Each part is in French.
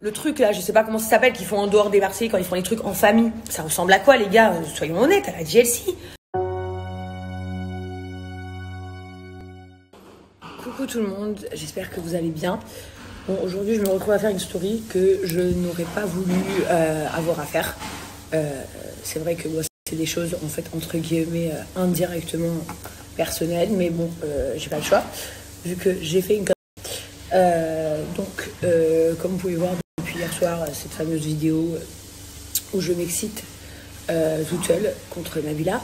Le truc là, je sais pas comment ça s'appelle, qu'ils font en dehors des Marseillais quand ils font les trucs en famille. Ça ressemble à quoi les gars? Soyons honnêtes, à la JLC. Coucou tout le monde, j'espère que vous allez bien. Bon, aujourd'hui je me retrouve à faire une story que je n'aurais pas voulu avoir à faire. C'est vrai que moi c'est des choses en fait entre guillemets indirectement personnelles, mais bon, j'ai pas le choix vu que j'ai fait une comme vous pouvez voir depuis hier soir, cette fameuse vidéo où je m'excite toute seule contre Nabila,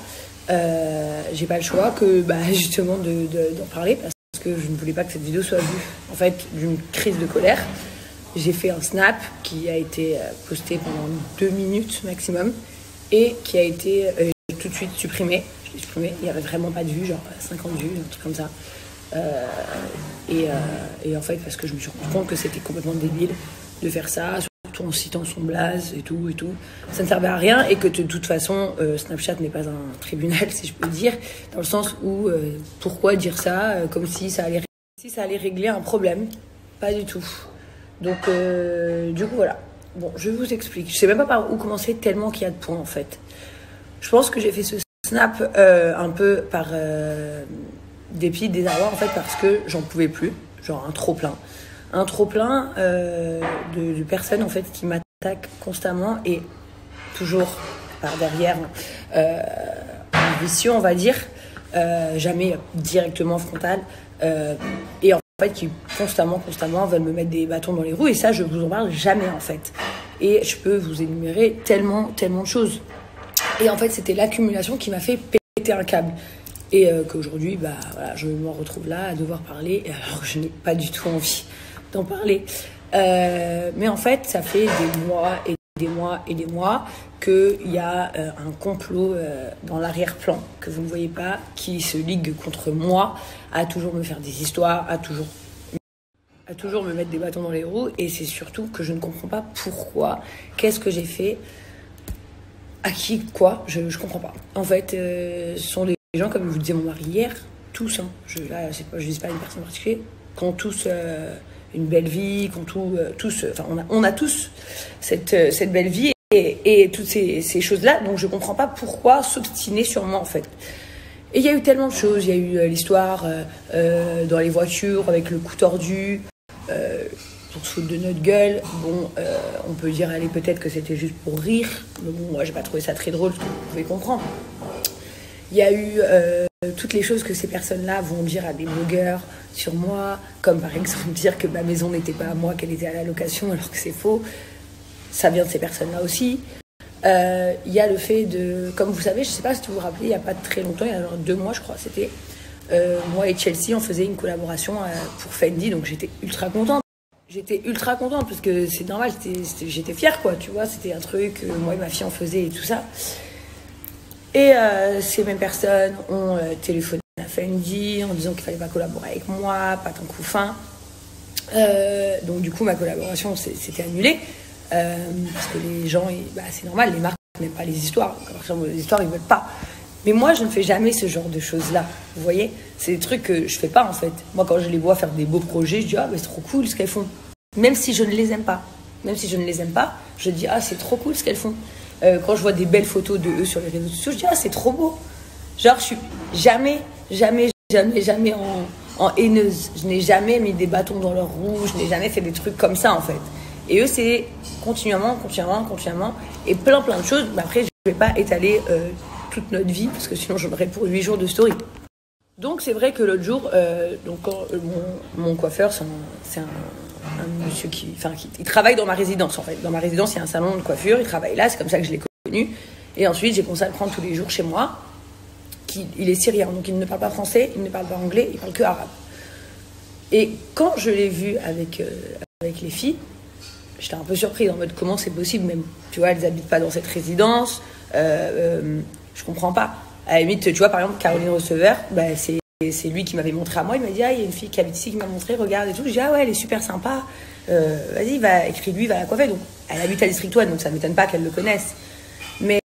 j'ai pas le choix que justement d'en parler parce que je ne voulais pas que cette vidéo soit vue en fait d'une crise de colère. J'ai fait un snap qui a été posté pendant 2 minutes maximum et qui a été tout de suite supprimé. Je l'ai supprimé, il n'y avait vraiment pas de vues, genre 50 vues, un truc comme ça. Et en fait parce que je me suis rendu compte que c'était complètement débile de faire ça, surtout en citant son blaze et tout, ça ne servait à rien et que de toute façon Snapchat n'est pas un tribunal si je peux dire, dans le sens où pourquoi dire ça comme si ça allait régler un problème, pas du tout. Donc du coup voilà, bon je vous explique, je sais même pas par où commencer tellement qu'il y a de points en fait. Je pense que j'ai fait ce snap un peu par dépit, désarroi en fait parce que j'en pouvais plus, genre un trop plein de personnes en fait qui m'attaquent constamment et toujours par derrière en vicieux on va dire, jamais directement frontal et en fait qui constamment veulent me mettre des bâtons dans les roues et ça je vous en parle jamais en fait et je peux vous énumérer tellement de choses et en fait c'était l'accumulation qui m'a fait péter un câble. Et qu'aujourd'hui, voilà, je me retrouve là à devoir parler, alors que je n'ai pas du tout envie d'en parler. Mais en fait, ça fait des mois qu'il y a un complot dans l'arrière-plan que vous ne voyez pas, qui se ligue contre moi, à toujours me faire des histoires, à toujours me mettre des bâtons dans les roues. Et c'est surtout que je ne comprends pas pourquoi, qu'est-ce que j'ai fait, à qui, quoi, je comprends pas. En fait, ce sont des gens, comme vous disait mon mari hier, tous, hein, je dis pas une personne particulière, qui ont tous une belle vie, on a tous cette belle vie et toutes ces choses-là, donc je comprends pas pourquoi s'obstiner sur moi en fait. Et il y a eu tellement de choses, il y a eu l'histoire dans les voitures avec le cou tordu, pour se foutre de notre gueule. Bon, on peut dire, allez, peut-être que c'était juste pour rire, mais bon, moi j'ai pas trouvé ça très drôle, ce que vous pouvez comprendre. Il y a eu toutes les choses que ces personnes-là vont dire à des blogueurs sur moi, comme par exemple dire que ma maison n'était pas à moi, qu'elle était à la location, alors que c'est faux. Ça vient de ces personnes-là aussi. Il y a le fait de, comme vous savez, je sais pas si vous vous rappelez, il n'y a pas très longtemps, il y a genre 2 mois je crois, c'était moi et Chelsea, on faisait une collaboration pour Fendi, donc j'étais ultra contente. Parce que c'est normal, j'étais fière quoi, tu vois, c'était un truc, moi et ma fille on faisait et tout ça. Et ces mêmes personnes ont téléphoné à Fendi en disant qu'il fallait pas collaborer avec moi, pas tant couffin. Donc du coup ma collaboration s'était annulée parce que les gens, c'est normal, les marques n'aiment pas les histoires. Donc à partir des histoires ils veulent pas. Mais moi je ne fais jamais ce genre de choses là. Vous voyez, c'est des trucs que je fais pas en fait. Moi quand je les vois faire des beaux projets, je dis c'est trop cool ce qu'elles font. Même si je ne les aime pas, je dis c'est trop cool ce qu'elles font. Quand je vois des belles photos de eux sur les réseaux sociaux, je dis c'est trop beau. Genre je suis jamais en haineuse. Je n'ai jamais mis des bâtons dans leurs roues, je n'ai jamais fait des trucs comme ça en fait. Et eux c'est continuellement et plein de choses. Mais après je vais pas étaler toute notre vie parce que sinon j'en aurais pour 8 jours de story. Donc c'est vrai que l'autre jour, mon coiffeur, c'est un monsieur il travaille dans ma résidence en fait. Dans ma résidence, il y a un salon de coiffure, il travaille là, c'est comme ça que je l'ai connu. Et ensuite, j'ai commencé à le prendre tous les jours chez moi. Il est syrien, donc il ne parle pas français, il ne parle pas anglais, il parle que arabe. Et quand je l'ai vu avec les filles, j'étais un peu surprise en mode comment c'est possible même. Tu vois, elles n'habitent pas dans cette résidence, je comprends pas. À la limite, tu vois, par exemple, Caroline Receveur, c'est lui qui m'avait montré à moi. Il m'a dit, il y a une fille qui habite ici qui m'a montré, regarde et tout. Je dis, ouais, elle est super sympa. Vas-y, écris-lui, va la coiffer. Donc, elle habite à District 1, donc ça ne m'étonne pas qu'elle le connaisse. Mais,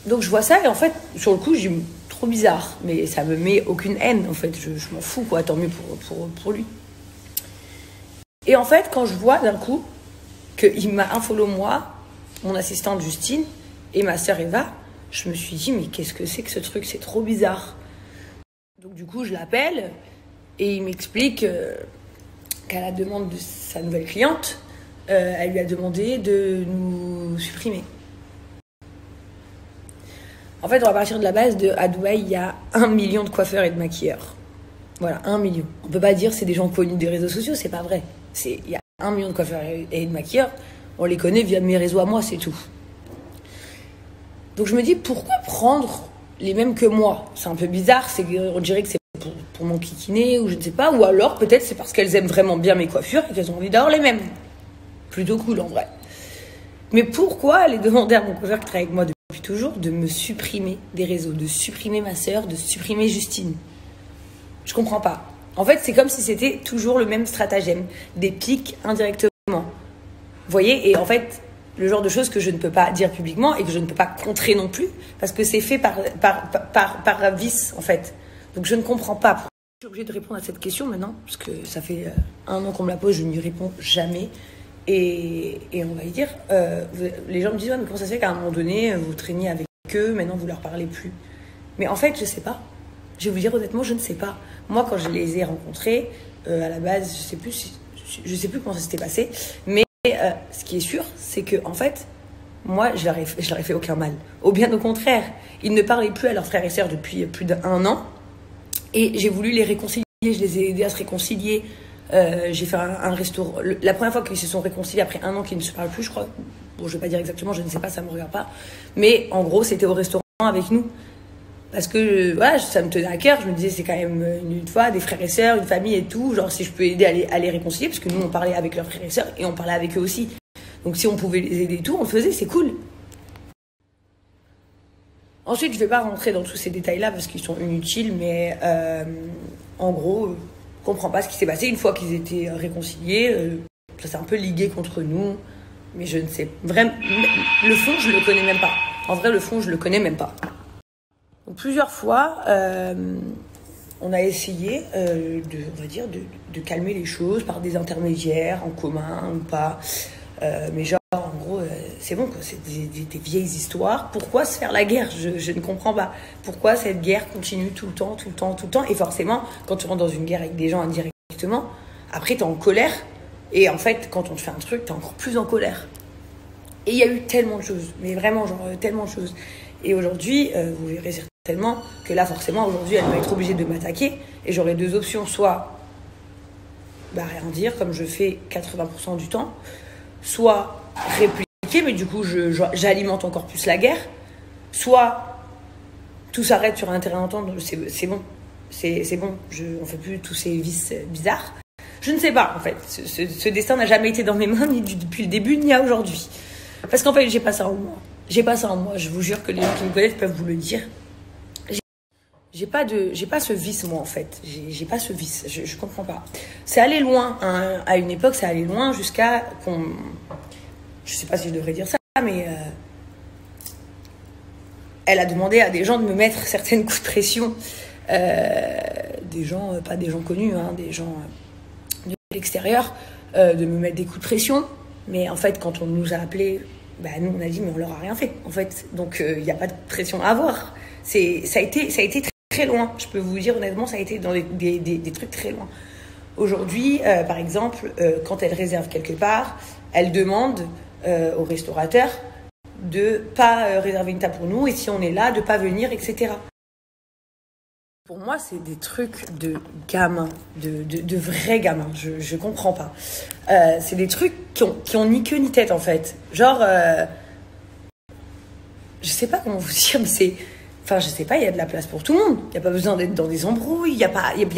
donc je vois ça et en fait, sur le coup, je dis, trop bizarre. Mais ça me met aucune haine, en fait. Je m'en fous, quoi. Tant mieux pour lui. Et en fait, quand je vois d'un coup qu'il m'a unfollow moi, mon assistante Justine et ma sœur Eva, je me suis dit, mais qu'est-ce que c'est que ce truc? C'est trop bizarre. Donc du coup, je l'appelle et il m'explique qu'à la demande de sa nouvelle cliente, elle lui a demandé de nous supprimer. En fait, on va partir de la base à Dubaï, il y a 1 million de coiffeurs et de maquilleurs. Voilà, 1 million. On peut pas dire c'est des gens connus des réseaux sociaux, c'est pas vrai. Il y a 1 million de coiffeurs et de maquilleurs, on les connaît via mes réseaux à moi, c'est tout. Donc je me dis, pourquoi prendre les mêmes que moi? C'est un peu bizarre, on dirait que c'est pour mon kikiné ou je ne sais pas, ou alors peut-être c'est parce qu'elles aiment vraiment bien mes coiffures et qu'elles ont envie d'avoir les mêmes. Plutôt cool en vrai. Mais pourquoi aller demander à mon coiffeur qui travaille avec moi depuis toujours de me supprimer des réseaux, de supprimer ma sœur, de supprimer Justine? Je comprends pas. En fait, c'est comme si c'était toujours le même stratagème, des pics indirectement. Vous voyez? Et en fait, le genre de choses que je ne peux pas dire publiquement et que je ne peux pas contrer non plus, parce que c'est fait par vice, en fait. Donc je ne comprends pas. Je suis obligée de répondre à cette question maintenant, parce que ça fait 1 an qu'on me la pose, je n'y réponds jamais. Et on va y dire, les gens me disent, ouais, mais comment ça se fait qu'à un moment donné, vous traîniez avec eux, maintenant vous leur parlez plus? Mais en fait, je sais pas. Je vais vous dire honnêtement, je ne sais pas. Moi, quand je les ai rencontrés, à la base, je sais plus comment ça s'était passé, mais ce qui est sûr, c'est que en fait, moi, je leur ai fait aucun mal. Au bien au contraire, ils ne parlaient plus à leurs frères et sœurs depuis plus d'1 an, et j'ai voulu les réconcilier. Je les ai aidés à se réconcilier. J'ai fait un restaurant. La première fois qu'ils se sont réconciliés après 1 an qu'ils ne se parlent plus, je crois. Bon, je vais pas dire exactement, je ne sais pas, ça me regarde pas. Mais en gros, c'était au restaurant avec nous. Parce que voilà, ça me tenait à cœur. Je me disais, c'est quand même une fois des frères et sœurs, une famille et tout. Genre, si je peux aider à les réconcilier, parce que nous, on parlait avec leurs frères et sœurs et on parlait avec eux aussi. Donc, si on pouvait les aider et tout, on le faisait, c'est cool. Ensuite, je vais pas rentrer dans tous ces détails-là parce qu'ils sont inutiles, mais en gros, je comprends pas ce qui s'est passé. Une fois qu'ils étaient réconciliés, ça s'est un peu ligué contre nous. Mais je ne sais vraiment. Le fond, je le connais même pas. En vrai, le fond, je le connais même pas. Donc, plusieurs fois, on a essayé on va dire, de calmer les choses par des intermédiaires en commun ou pas. Mais genre, en gros, c'est bon, quoi. C'est des vieilles histoires. Pourquoi se faire la guerre? Je ne comprends pas. Pourquoi cette guerre continue tout le temps? Et forcément, quand tu rentres dans une guerre avec des gens indirectement, après, t'es en colère. Et en fait, quand on te fait un truc, t'es encore plus en colère. Et il y a eu tellement de choses. Mais vraiment, genre, tellement de choses. Et aujourd'hui, vous verrez certainement que là, forcément, aujourd'hui, elle va être obligée de m'attaquer. Et j'aurai 2 options. Soit rien dire, comme je fais 80% du temps. Soit répliquer, mais du coup, j'alimente encore plus la guerre. Soit tout s'arrête sur un terrain d'entente, c'est bon. C'est bon, on fait plus tous ces vices bizarres. Je ne sais pas, en fait. Ce destin n'a jamais été dans mes mains, ni depuis le début, ni à aujourd'hui. Parce qu'en fait, j'ai pas ça en moi. Je vous jure que les gens qui me connaissent peuvent vous le dire. J'ai pas ce vice, moi, en fait. J'ai pas ce vice. Je comprends pas. C'est allé loin, hein. À une époque, c'est allé loin jusqu'à qu'on... Je sais pas si je devrais dire ça, mais... Elle a demandé à des gens de me mettre certaines coups de pression. Des gens, pas des gens connus, hein, des gens de l'extérieur, de me mettre des coups de pression. Mais en fait, quand on nous a appelés, nous, on a dit, mais on leur a rien fait, en fait. Donc, il n'y a pas de pression à avoir. Ça a été très loin. Je peux vous dire, honnêtement, ça a été dans des trucs très loin. Aujourd'hui, par exemple, quand elle réserve quelque part, elle demande au restaurateur de pas réserver une table pour nous, et si on est là, de pas venir, etc. Pour moi, c'est des trucs de gamins, de vrais gamins. Je comprends pas. C'est des trucs qui ont ni queue ni tête, en fait. Genre, je sais pas comment vous dire, mais c'est... Enfin, je sais pas, il y a de la place pour tout le monde. Il n'y a pas besoin d'être dans des embrouilles. Il n'y a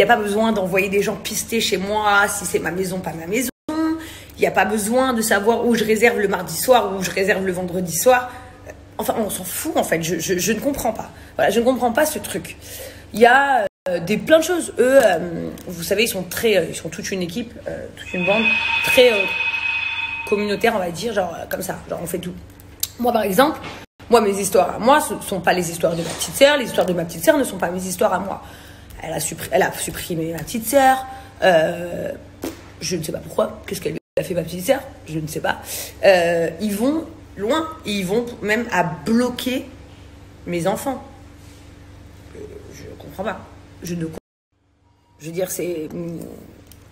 pas besoin d'envoyer des gens pister chez moi si c'est ma maison, pas ma maison. Il n'y a pas besoin de savoir où je réserve le mardi soir ou où je réserve le vendredi soir. Enfin, on s'en fout, en fait. Je ne comprends pas. Voilà, je ne comprends pas ce truc. Il y a plein de choses. Eux, vous savez, ils sont toute une équipe, toute une bande très communautaire, on va dire, genre comme ça. Genre, on fait tout. Moi, par exemple, mes histoires à moi, ce ne sont pas les histoires de ma petite sœur. Les histoires de ma petite sœur ne sont pas mes histoires à moi. Elle a supprimé ma petite sœur. je ne sais pas pourquoi, qu'est-ce qu'elle lui a fait ma petite sœur, je ne sais pas. Ils vont loin, ils vont même à bloquer mes enfants. Je comprends pas. Je veux dire, c'est...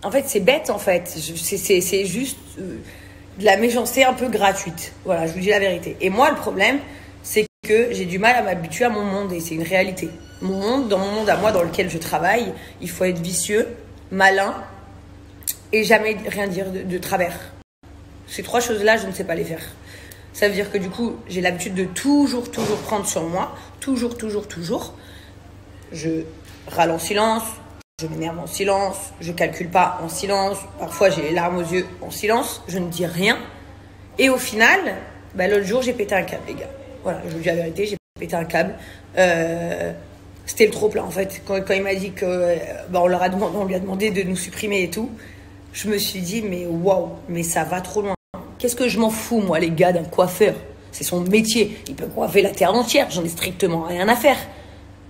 En fait, c'est bête, en fait. C'est juste de la méchanceté un peu gratuite. Voilà, je vous dis la vérité. Et moi, le problème, c'est que j'ai du mal à m'habituer à mon monde, et c'est une réalité. Mon monde, dans mon monde à moi, dans lequel je travaille, il faut être vicieux, malin, et jamais rien dire de travers. Ces 3 choses-là, je ne sais pas les faire. Ça veut dire que du coup, j'ai l'habitude de toujours prendre sur moi. Toujours. Je râle en silence, je m'énerve en silence, je calcule pas en silence. Parfois, j'ai les larmes aux yeux en silence, je ne dis rien. Et au final, l'autre jour, j'ai pété un câble, les gars. Voilà, je vous dis la vérité, j'ai pété un câble. C'était le trop plein, en fait. Quand il m'a dit que on lui a demandé de nous supprimer et tout, je me suis dit, mais waouh, mais ça va trop loin. Qu'est-ce que je m'en fous, moi, les gars, d'un coiffeur? C'est son métier. Il peut coiffer la terre entière. J'en ai strictement rien à faire.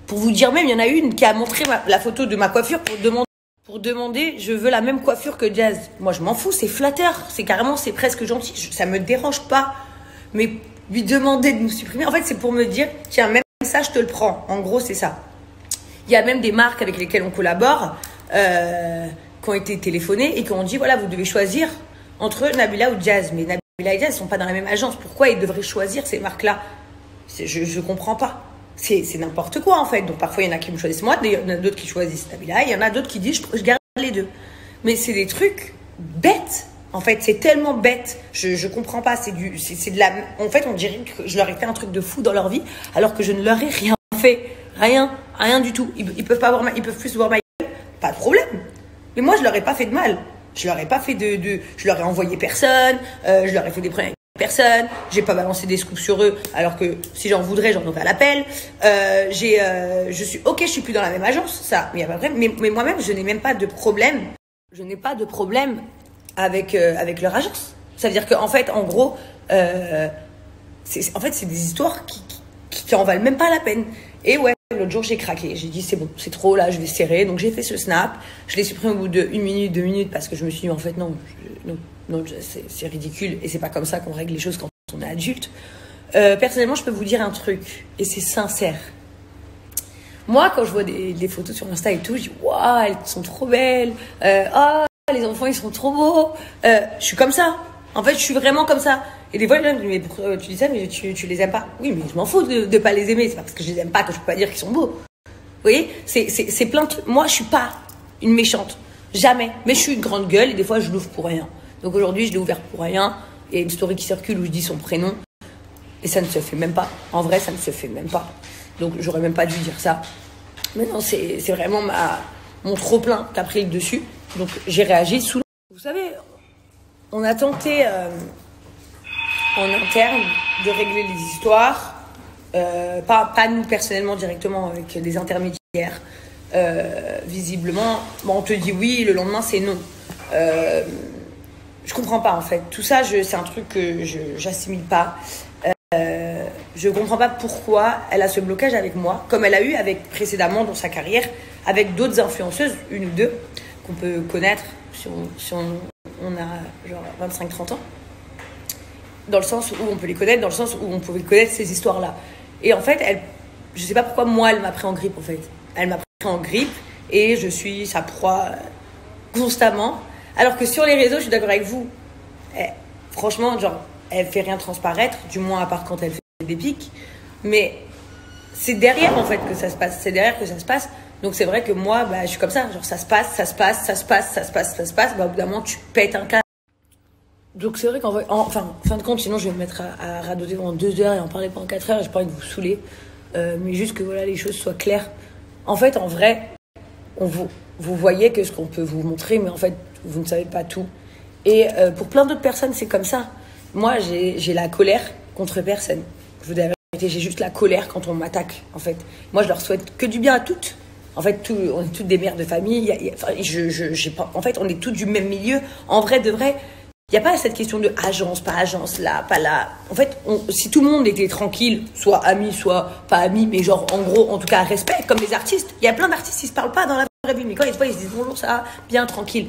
Pour vous dire même, il y en a une qui a montré la photo de ma coiffure pour demander, je veux la même coiffure que Jazz. Moi, je m'en fous, c'est flatteur. C'est presque gentil. Ça me dérange pas. Mais lui demander de nous supprimer, en fait, c'est pour me dire, tiens, même ça, je te le prends. En gros, c'est ça. Il y a même des marques avec lesquelles on collabore, qui ont été téléphonées et qui ont dit, voilà, vous devez choisir entre Nabila ou Jazz. Mais Nabila et Jazz ne sont pas dans la même agence. Pourquoi ils devraient choisir ces marques-là? Je comprends pas. C'est n'importe quoi, en fait. Donc, parfois, il y en a qui me choisissent moi, il y en a d'autres qui choisissent Nabila, il y en a d'autres qui disent, je garde les deux. Mais c'est des trucs bêtes. En fait, c'est tellement bête. Je comprends pas. C'est de la... En fait, on dirait que je leur ai fait un truc de fou dans leur vie, alors que je ne leur ai rien fait. Rien du tout. Ils peuvent plus voir ma gueule. Pas de problème. Mais moi, je leur ai pas fait de mal. Je leur ai pas fait je leur ai envoyé personne. Je leur ai fait des problèmes avec personne. J'ai pas balancé des scoops sur eux, alors que si j'en voudrais, j'en aurais à l'appel. Je suis plus dans la même agence, ça, mais y a pas de problème. Mais moi-même, je n'ai même pas de problème. Je n'ai pas de problème avec leur agence. Ça veut dire qu'en fait, en gros, c'est des histoires qui en valent même pas la peine. Et ouais, l'autre jour, j'ai craqué. J'ai dit, c'est bon, c'est trop, là, je vais serrer. Donc, j'ai fait ce snap. Je l'ai supprimé au bout de 1 minute, 2 minutes, parce que je me suis dit, en fait, non, c'est ridicule. Et c'est pas comme ça qu'on règle les choses quand on est adulte. Personnellement, je peux vous dire un truc, et c'est sincère. Moi, quand je vois des photos sur Insta et tout, je dis, waouh, elles sont trop belles. Les enfants, ils sont trop beaux. Je suis comme ça. En fait, je suis vraiment comme ça. Et des fois, les gens me disent, mais pourquoi tu dis ça, mais tu les aimes pas? Oui, mais je m'en fous de pas les aimer. C'est pas parce que je les aime pas que je peux pas dire qu'ils sont beaux. Vous voyez, c'est plein de trucs. Moi, je suis pas une méchante. Jamais. Mais je suis une grande gueule et des fois, je l'ouvre pour rien. Donc aujourd'hui, je l'ai ouvert pour rien. Il y a une story qui circule où je dis son prénom. Et ça ne se fait même pas. En vrai, ça ne se fait même pas. Donc, j'aurais même pas dû dire ça. Mais non, c'est vraiment mon trop-plein qui a pris le dessus. Donc, j'ai réagi sous... Vous savez, on a tenté en interne de régler les histoires. Pas nous personnellement directement, avec des intermédiaires. Visiblement, on te dit oui, le lendemain, c'est non. Je comprends pas, en fait. Tout ça, c'est un truc que j'assimile pas. Je comprends pas pourquoi elle a ce blocage avec moi, comme elle a eu précédemment dans sa carrière, avec d'autres influenceuses, une ou deux, qu'on peut connaître si on a genre 25-30 ans. Dans le sens où on peut les connaître, dans le sens où on pouvait connaître ces histoires-là. Et en fait, je sais pas pourquoi moi, elle m'a pris en grippe, en fait. Elle m'a pris en grippe et je suis sa proie constamment. Alors que sur les réseaux, je suis d'accord avec vous. Franchement, genre, elle fait rien transparaître, du moins à part quand elle fait des pics. Mais c'est derrière, en fait, que ça se passe. C'est derrière que ça se passe. Donc c'est vrai que moi, je suis comme ça. Genre, ça se passe. Au bout d'un moment, tu pètes un câble. Donc c'est vrai qu'en fin de compte, sinon je vais me mettre à radoter pendant 2 heures et en parler pendant 4 heures et j'ai pas envie de vous saouler. Mais juste que voilà, les choses soient claires. En fait, en vrai, vous voyez que ce qu'on peut vous montrer, mais en fait, vous ne savez pas tout. Et pour plein d'autres personnes, c'est comme ça. Moi, j'ai la colère contre personne. Je vous dis la vérité, j'ai juste la colère quand on m'attaque, en fait. Moi, je leur souhaite que du bien à toutes. En fait, on est toutes des mères de famille. En fait, on est toutes du même milieu. En vrai, de vrai, il n'y a pas cette question de agence, pas agence, là, pas là. En fait, si tout le monde était tranquille, soit amis, soit pas amis, mais genre, en gros, en tout cas, respect, comme les artistes. Il y a plein d'artistes qui ne se parlent pas dans la vraie vie, mais quand ils se voient, ils se disent bonjour, ça va, bien, tranquille.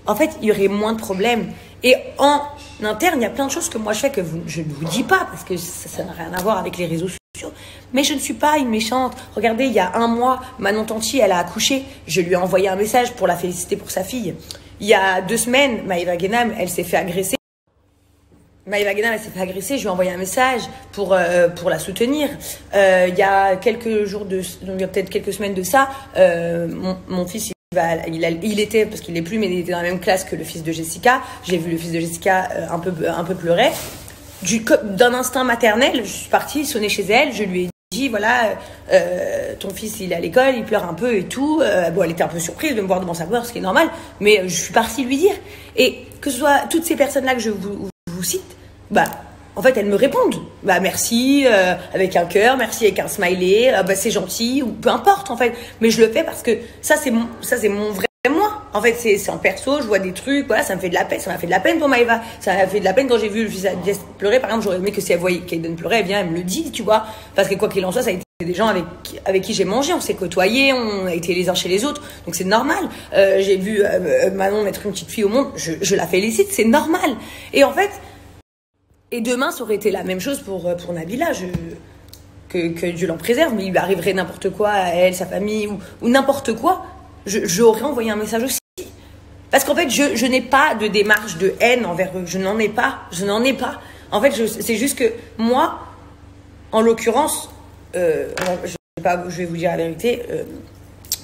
en fait, il y aurait moins de problèmes. Et en interne, il y a plein de choses que moi je fais que je ne vous dis pas parce que ça n'a rien à voir avec les réseaux sociaux. Mais je ne suis pas une méchante. Regardez, il y a un mois, Manon Tanti, elle a accouché. Je lui ai envoyé un message pour la féliciter pour sa fille. Il y a 2 semaines, Maëva Guénam, elle s'est fait agresser. Je lui ai envoyé un message pour la soutenir. Il y a peut-être quelques semaines de ça, mon fils, il était, parce qu'il n'est plus, mais il était dans la même classe que le fils de Jessica. J'ai vu le fils de Jessica un peu pleurer. D'un instinct maternel, je suis partie sonner chez elle, je lui ai dit, voilà, ton fils, il est à l'école, il pleure un peu et tout. Bon, elle était un peu surprise de me voir devant sa mère, ce qui est normal, mais je suis partie lui dire. Et que ce soit toutes ces personnes-là que je vous cite, bah, en fait, elles me répondent. Bah, merci, avec un cœur, merci avec un smiley, bah, c'est gentil, ou peu importe, en fait. Mais je le fais parce que ça, c'est mon vrai moi. En fait, c'est en perso, je vois des trucs, voilà, ça me fait de la peine. Ça m'a fait de la peine pour Maëva. Ça m'a fait de la peine quand j'ai vu le fils d'Agnès pleurer. Par exemple, j'aurais aimé que si elle voyait Kaden pleurer, elle vient, elle me le dit, tu vois. Parce que quoi qu'il en soit, ça a été des gens avec qui j'ai mangé, on s'est côtoyés, on a été les uns chez les autres, donc c'est normal. J'ai vu Manon mettre une petite fille au monde, je la félicite, c'est normal. Et en fait, et demain, ça aurait été la même chose pour Nabila. Que Dieu l'en préserve, mais il lui arriverait n'importe quoi à elle, sa famille, ou n'importe quoi. J'aurais envoyé un message aussi. Parce qu'en fait, je n'ai pas de démarche de haine envers eux. Je n'en ai pas. En fait, c'est juste que moi, en l'occurrence, je vais vous dire la vérité,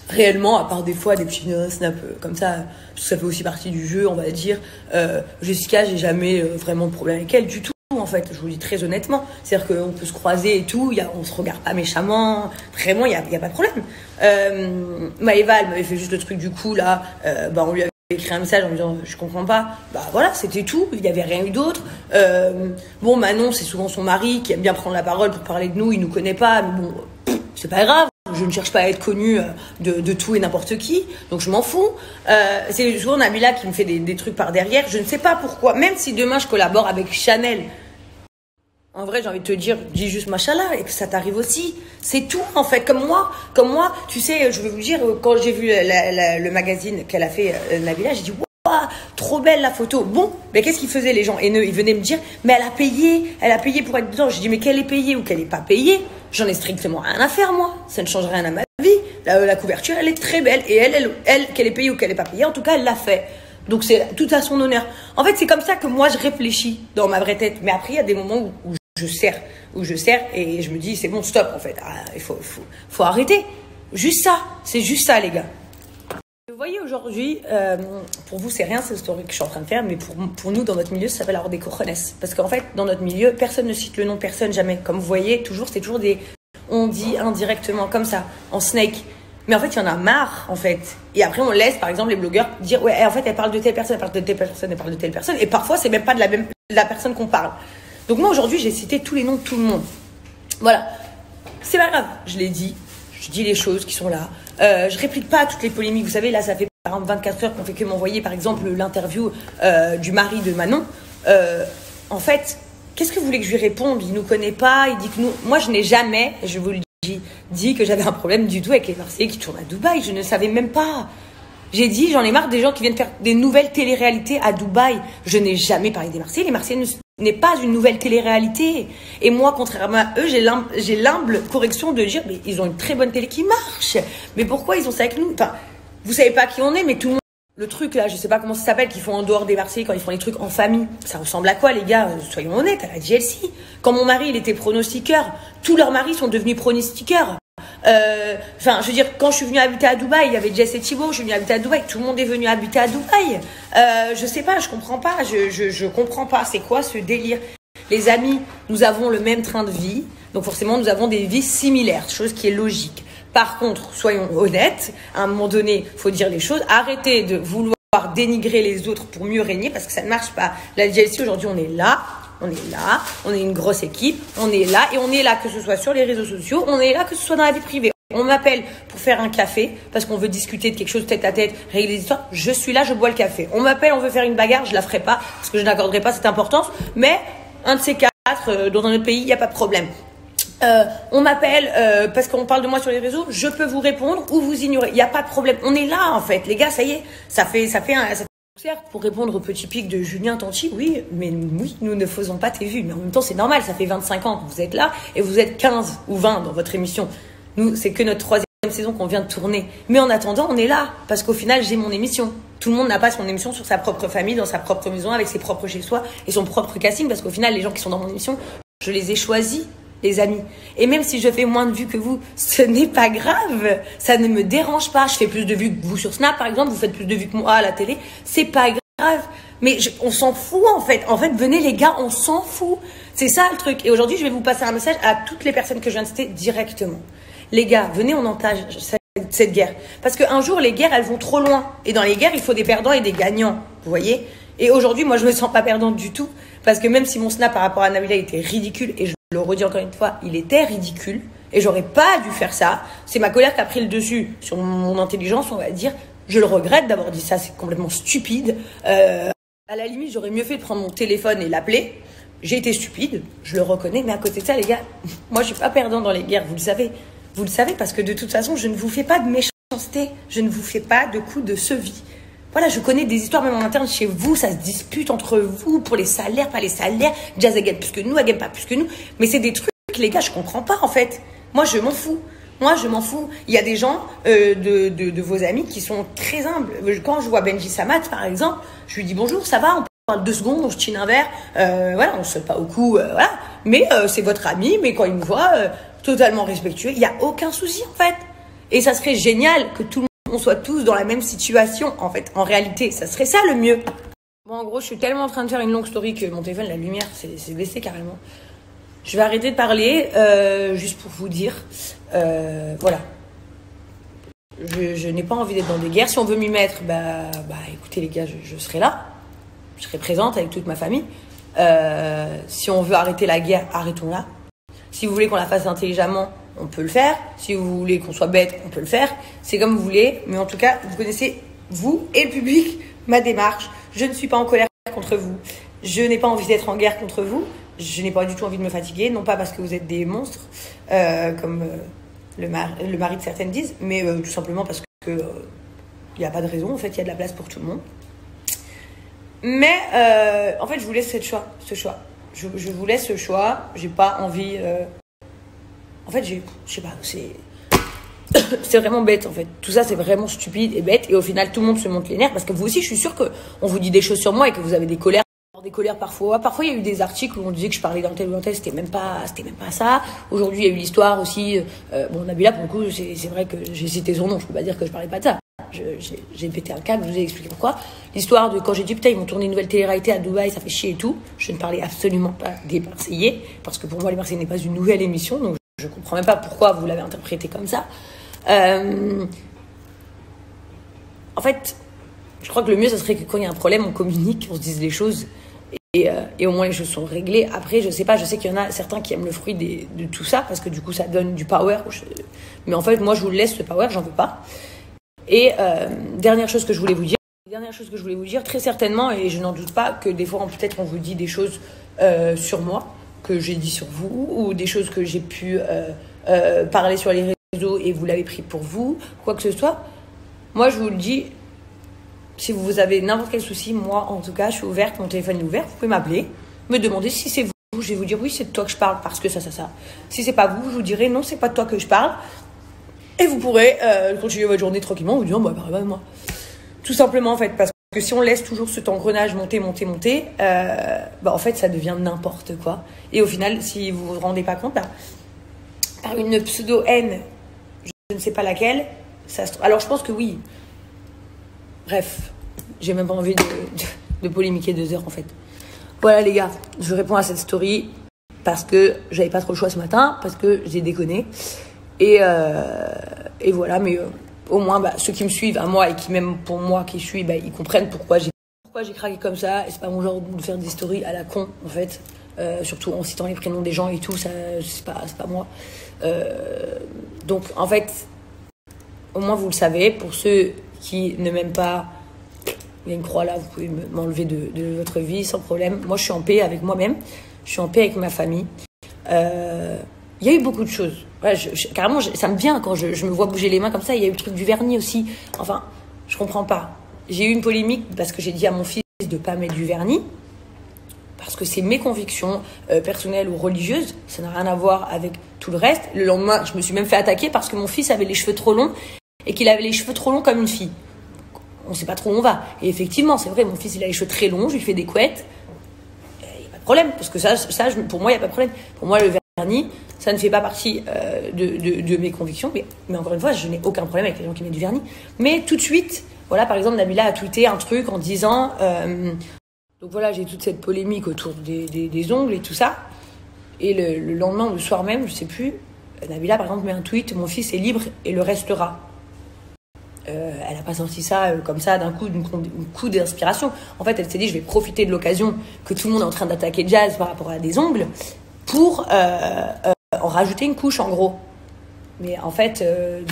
réellement, à part des fois des petits snaps comme ça, parce que ça fait aussi partie du jeu, on va dire, Jessica, j'ai jamais vraiment de problème avec elle du tout. En fait, je vous le dis très honnêtement, c'est-à-dire qu'on peut se croiser et tout, on se regarde pas méchamment, vraiment, il y a pas de problème. Maëva, elle m'avait fait juste le truc du coup là, on lui avait écrit un message en me disant je comprends pas, bah voilà, c'était tout, il y avait rien eu d'autre. Bon, Manon, c'est souvent son mari qui aime bien prendre la parole pour parler de nous, il nous connaît pas, mais bon, c'est pas grave. Je ne cherche pas à être connue de tout et n'importe qui, donc je m'en fous. C'est souvent Nabila qui me fait des trucs par derrière, je ne sais pas pourquoi, même si demain je collabore avec Chanel. En vrai, j'ai envie de te dire, dis juste machallah et que ça t'arrive aussi. C'est tout, en fait. Comme moi, tu sais, je vais vous dire, quand j'ai vu le magazine qu'elle a fait, Nabila, j'ai dit, waouh, trop belle la photo. Bon, mais qu'est-ce qu'ils faisaient les gens haineux? Ils venaient me dire, mais elle a payé pour être dedans. J'ai dit, mais qu'elle est payée ou qu'elle n'est pas payée, j'en ai strictement rien à faire, moi. Ça ne change rien à ma vie. La couverture, elle est très belle. Et elle qu'elle est payée ou qu'elle n'est pas payée, en tout cas, elle l'a fait. Donc, c'est tout à son honneur. En fait, c'est comme ça que moi, je réfléchis dans ma vraie tête. Mais après, il y a des moments où je sers et je me dis c'est bon, stop, en fait, il faut arrêter, juste ça, c'est juste ça, les gars. Vous voyez, aujourd'hui, pour vous c'est rien, c'est story que je suis en train de faire, mais pour nous dans notre milieu ça s'appelle avoir des cojones, parce qu'en fait dans notre milieu personne ne cite le nom, personne, jamais, comme vous voyez, c'est toujours on dit indirectement comme ça, en snake. Mais en fait, il y en a marre, en fait. Et après, on laisse, par exemple, les blogueurs dire, ouais, en fait, elle parle de telle personne, elle parle de telle personne, elle parle de telle personne. Et parfois, c'est même pas de la personne qu'on parle. Donc moi, aujourd'hui, j'ai cité tous les noms de tout le monde. Voilà. C'est pas grave. Je l'ai dit. Je dis les choses qui sont là. Je réplique pas à toutes les polémiques. Vous savez, là, ça fait par exemple 24 heures qu'on fait que m'envoyer, par exemple, l'interview du mari de Manon. En fait, qu'est-ce que vous voulez que je lui réponde? Il nous connaît pas. Il dit que nous... Moi, je n'ai jamais, je vous le dis, dit que j'avais un problème du tout avec les Marseillais qui tournent à Dubaï. Je ne savais même pas. J'ai dit, j'en ai marre des gens qui viennent faire des nouvelles télé-réalités à Dubaï. Je n'ai jamais parlé des Marseillais. Les Marseillais n'est pas une nouvelle télé-réalité. Et moi, contrairement à eux, j'ai l'humble correction de dire, mais ils ont une très bonne télé qui marche. Mais pourquoi ils ont ça avec nous? Enfin, vous savez pas qui on est, mais tout le monde... Le truc là, je sais pas comment ça s'appelle, qu'ils font en dehors des Marseillais quand ils font les trucs en famille. Ça ressemble à quoi, les gars? Soyons honnêtes, à la JLC. Quand mon mari, il était pronostiqueur, tous leurs maris sont devenus pronostiqueurs. Enfin, je veux dire, quand je suis venue habiter à Dubaï, il y avait Jess et Thibaut, je suis venue habiter à Dubaï, tout le monde est venu habiter à Dubaï. Je sais pas, je comprends pas, je comprends pas, c'est quoi ce délire? Les amis, nous avons le même train de vie, donc forcément nous avons des vies similaires, chose qui est logique. Par contre, soyons honnêtes, à un moment donné, faut dire les choses, arrêtez de vouloir dénigrer les autres pour mieux régner, parce que ça ne marche pas. La JLC, aujourd'hui, on est une grosse équipe, on est là, et on est là que ce soit sur les réseaux sociaux, on est là que ce soit dans la vie privée. On m'appelle pour faire un café, parce qu'on veut discuter de quelque chose tête à tête, régler les histoires, je suis là, je bois le café. On m'appelle, on veut faire une bagarre, je la ferai pas, parce que je n'accorderai pas cette importance, mais un de ces quatre, dans un autre pays, il n'y a pas de problème. On m'appelle parce qu'on parle de moi sur les réseaux, je peux vous répondre ou vous ignorer, il n'y a pas de problème. On est là, en fait, les gars, ça y est, ça fait Certes, pour répondre au petit pic de Julien Tanti, oui, mais oui, nous ne faisons pas tes vues. Mais en même temps, c'est normal, ça fait 25 ans que vous êtes là et vous êtes 15 ou 20 dans votre émission. Nous, c'est que notre troisième saison qu'on vient de tourner. Mais en attendant, on est là parce qu'au final, j'ai mon émission. Tout le monde n'a pas son émission sur sa propre famille, dans sa propre maison, avec ses propres chez-soi et son propre casting parce qu'au final, les gens qui sont dans mon émission, je les ai choisis. Les amis. Et même si je fais moins de vues que vous, ce n'est pas grave. Ça ne me dérange pas. Je fais plus de vues que vous sur Snap, par exemple. Vous faites plus de vues que moi à la télé. C'est pas grave. Mais on s'en fout, en fait. En fait, venez, les gars, on s'en fout. C'est ça, le truc. Et aujourd'hui, je vais vous passer un message à toutes les personnes que je viens de citer directement. Les gars, venez, on entage cette guerre. Parce qu'un jour, les guerres, elles vont trop loin. Et dans les guerres, il faut des perdants et des gagnants. Vous voyez? Et aujourd'hui, moi, je me sens pas perdante du tout. Parce que même si mon Snap par rapport à Nabila était ridicule, et je le redis encore une fois, il était ridicule et j'aurais pas dû faire ça. C'est ma colère qui a pris le dessus sur mon intelligence, on va dire. Je le regrette d'avoir dit ça, c'est complètement stupide. À la limite, j'aurais mieux fait de prendre mon téléphone et l'appeler. J'ai été stupide, je le reconnais, mais à côté de ça, les gars, moi je suis pas perdant dans les guerres, vous le savez. Vous le savez parce que de toute façon, je ne vous fais pas de méchanceté, je ne vous fais pas de coups de sevis. Voilà, je connais des histoires même en interne chez vous, ça se dispute entre vous pour les salaires, pas les salaires. Jazz, elle gagne plus que nous, elle gagne pas plus que nous. Mais c'est des trucs, les gars, je comprends pas en fait. Moi, je m'en fous. Moi, je m'en fous. Il y a des gens de vos amis qui sont très humbles. Quand je vois Benji Samat, par exemple, je lui dis bonjour, ça va, on parle 2 secondes, on se chine un verre. Voilà, on se saute pas au cou, voilà. Mais c'est votre ami, mais quand il me voit, totalement respectueux, il n'y a aucun souci en fait. Et ça serait génial que tout le monde on soit tous dans la même situation, en fait. En réalité, ça serait ça le mieux. Bon, en gros, je suis tellement en train de faire une longue story que mon téléphone, la lumière, c'est baissé carrément. Je vais arrêter de parler, juste pour vous dire. Voilà. Je n'ai pas envie d'être dans des guerres. Si on veut m'y mettre, écoutez les gars, je serai là. Je serai présente avec toute ma famille. Si on veut arrêter la guerre, arrêtons-la. Si vous voulez qu'on la fasse intelligemment, on peut le faire. Si vous voulez qu'on soit bête, on peut le faire. C'est comme vous voulez. Mais en tout cas, vous connaissez, vous et le public, ma démarche. Je ne suis pas en colère contre vous. Je n'ai pas envie d'être en guerre contre vous. Je n'ai pas du tout envie de me fatiguer. Non pas parce que vous êtes des monstres, comme le mari de certaines disent, mais tout simplement parce que il n'y a pas de raison. En fait, il y a de la place pour tout le monde. Mais en fait, je vous laisse ce choix. Je vous laisse ce choix. J'ai pas envie... En fait, je sais pas, c'est vraiment bête en fait. Tout ça, c'est vraiment stupide et bête. Et au final, tout le monde se monte les nerfs parce que vous aussi, je suis sûre qu'on vous dit des choses sur moi et que vous avez des colères. Des colères parfois. Parfois, il y a eu des articles où on disait que je parlais d'un tel ou d'un tel. C'était même pas ça. Aujourd'hui, il y a eu l'histoire aussi. Bon, Nabila, pour le coup, c'est vrai que j'ai cité son nom. Je peux pas dire que je parlais pas de ça. J'ai pété un câble, je vous ai expliqué pourquoi. L'histoire de quand j'ai dit putain, ils vont tourner une nouvelle télé-réalité à Dubaï, ça fait chier et tout. Je ne parlais absolument pas des Marseillais parce que pour moi, les Marseillais n'est pas une nouvelle émission. Donc, je comprends même pas pourquoi vous l'avez interprété comme ça. En fait, je crois que le mieux, ce serait que quand il y a un problème, on communique, on se dise les choses et au moins les choses sont réglées. Après, je sais pas, je sais qu'il y en a certains qui aiment le fruit de tout ça parce que du coup, ça donne du power. Mais en fait, moi, je vous laisse ce power, j'en veux pas. Et dernière chose que je voulais vous dire, très certainement, et je n'en doute pas, que des fois, peut-être, on vous dit des choses sur moi que j'ai dit sur vous, ou des choses que j'ai pu parler sur les réseaux et vous l'avez pris pour vous, quoi que ce soit. Moi, je vous le dis, si vous avez n'importe quel souci, moi, en tout cas, je suis ouverte, mon téléphone est ouvert, vous pouvez m'appeler, me demander si c'est vous, je vais vous dire oui, c'est de toi que je parle parce que ça. Si c'est pas vous, je vous dirai non, c'est pas de toi que je parle. Et vous pourrez continuer votre journée tranquillement, vous dire moi. Tout simplement, en fait, parce que si on laisse toujours cet engrenage monter, en fait, ça devient n'importe quoi. Et au final, si vous vous rendez pas compte, par une pseudo-haine, je ne sais pas laquelle, alors je pense que oui. Bref, j'ai même pas envie de polémiquer 2 heures, en fait. Voilà, les gars, je réponds à cette story parce que j'avais pas trop le choix ce matin, parce que j'ai déconné. Et voilà, mais au moins, ceux qui me suivent, à moi, et qui même pour moi qui suis, ils comprennent pourquoi j'ai craqué comme ça. Et c'est pas mon genre de faire des stories à la con, en fait. Surtout en citant les prénoms des gens et tout, ça, c'est pas moi. Donc, en fait, au moins vous le savez. Pour ceux qui ne m'aiment pas, il y a une croix là, vous pouvez m'enlever de votre vie sans problème. Moi, je suis en paix avec moi-même. Je suis en paix avec ma famille. Il y a eu beaucoup de choses. Ouais, carrément, ça me vient quand je me vois bouger les mains comme ça. Il y a eu le truc du vernis aussi. Enfin, je comprends pas. j'ai eu une polémique parce que j'ai dit à mon fils de pas mettre du vernis. Parce que c'est mes convictions personnelles ou religieuses. Ça n'a rien à voir avec tout le reste. Le lendemain, je me suis même fait attaquer parce que mon fils avait les cheveux trop longs et qu'il avait les cheveux trop longs comme une fille. On ne sait pas trop où on va. Et effectivement, c'est vrai, mon fils, il a les cheveux très longs, je lui fais des couettes. Il n'y a pas de problème, parce que pour moi, il n'y a pas de problème. Pour moi, le vernis, ça ne fait pas partie de mes convictions. Mais encore une fois, je n'ai aucun problème avec les gens qui mettent du vernis. Mais tout de suite, voilà, par exemple, Nabila a tweeté un truc en disant... donc voilà, j'ai toute cette polémique autour des ongles et tout ça. Et le lendemain ou le soir même, je ne sais plus, Nabila, par exemple, met un tweet, mon fils est libre et le restera. Elle n'a pas sorti ça comme ça d'un coup d'inspiration. En fait, elle s'est dit, je vais profiter de l'occasion que tout le monde est en train d'attaquer Jazz par rapport à des ongles pour en rajouter une couche, en gros. Mais en fait,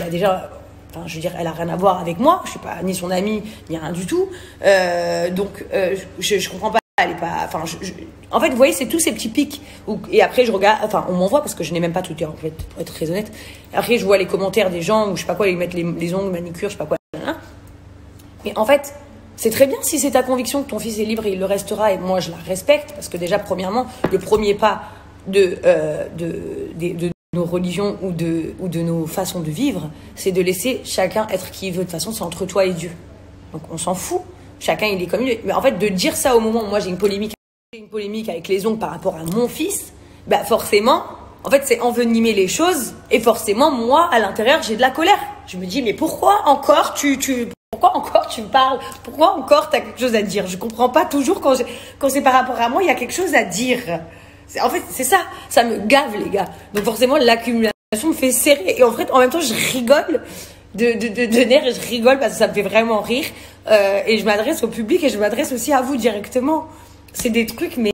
déjà, enfin, je veux dire, elle n'a rien à voir avec moi. Je ne suis pas ni son amie, ni rien du tout. Donc, je ne comprends pas. Elle est pas, enfin, en fait, vous voyez, c'est tous ces petits pics. Et après, je regarde, enfin, on m'envoie parce que je n'ai même pas Twitter, en fait, pour être très honnête. Après, je vois les commentaires des gens où je sais pas quoi, ils mettent les ongles, manicure, je sais pas quoi. Mais en fait, c'est très bien si c'est ta conviction que ton fils est libre et il le restera. Et moi, je la respecte parce que déjà, premièrement, le premier pas de nos religions ou de nos façons de vivre, c'est de laisser chacun être qui il veut. De toute façon, c'est entre toi et Dieu. Donc, on s'en fout. Chacun, il est comme il est. Mais en fait, de dire ça au moment où moi, j'ai une polémique avec les ongles par rapport à mon fils, bah forcément, en fait, c'est envenimer les choses. Et forcément, moi, à l'intérieur, j'ai de la colère. Je me dis, mais pourquoi encore pourquoi encore tu me parles? Pourquoi encore tu as quelque chose à dire? Je comprends pas toujours quand c'est par rapport à moi, il y a quelque chose à dire. En fait, c'est ça. Ça me gave, les gars. Donc forcément, l'accumulation me fait serrer. Et en fait, en même temps, je rigole de nerfs et je rigole parce que ça me fait vraiment rire. Et je m'adresse au public et je m'adresse aussi à vous directement. C'est des trucs, mais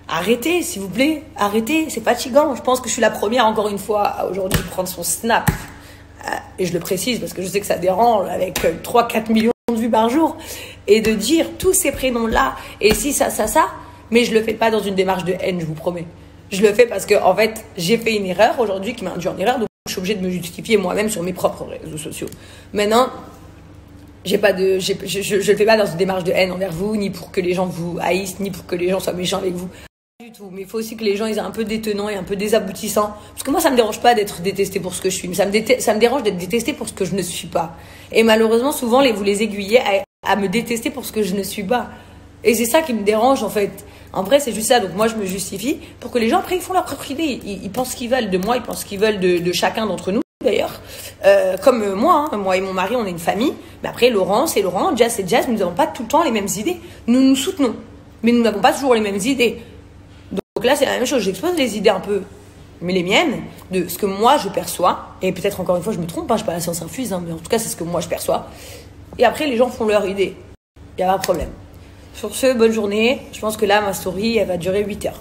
arrêtez, s'il vous plaît. Arrêtez, c'est fatigant. Je pense que je suis la première, encore une fois, à aujourd'hui prendre son snap. Et je le précise parce que je sais que ça dérange avec 3-4 millions de vues par jour. Et de dire tous ces prénoms-là, et si ça. Mais je le fais pas dans une démarche de haine, je vous promets. Je le fais parce que, en fait, j'ai fait une erreur aujourd'hui qui m'a induit en erreur. Donc, je suis obligée de me justifier moi-même sur mes propres réseaux sociaux. Maintenant, je le fais pas dans une démarche de haine envers vous, ni pour que les gens vous haïssent, ni pour que les gens soient méchants avec vous. Pas du tout. Mais il faut aussi que les gens ils aient un peu des tenants et un peu des aboutissants. Parce que moi, ça me dérange pas d'être détestée pour ce que je suis. Mais ça me dérange d'être détestée pour ce que je ne suis pas. Et malheureusement, souvent, vous les aiguillez à me détester pour ce que je ne suis pas. Et c'est ça qui me dérange, en fait. En vrai, c'est juste ça. Donc moi, je me justifie pour que les gens, après, ils font leur propre idée. Ils pensent ce qu'ils veulent de moi, ils pensent ce qu'ils veulent de chacun d'entre nous. D'ailleurs, comme moi, moi et mon mari, on est une famille. Mais après, Laurent, c'est Laurent, Jazz, c'est Jazz. Nous n'avons pas tout le temps les mêmes idées. Nous nous soutenons, mais nous n'avons pas toujours les mêmes idées. Donc là, c'est la même chose. J'expose les idées un peu, mais les miennes, de ce que moi je perçois. Et peut-être encore une fois, je me trompe, hein, je suis pas la science infuse, hein, mais en tout cas, c'est ce que moi je perçois. Et après, les gens font leur idée. Il n'y a pas de problème. Sur ce, bonne journée. Je pense que là, ma story, elle va durer 8 heures.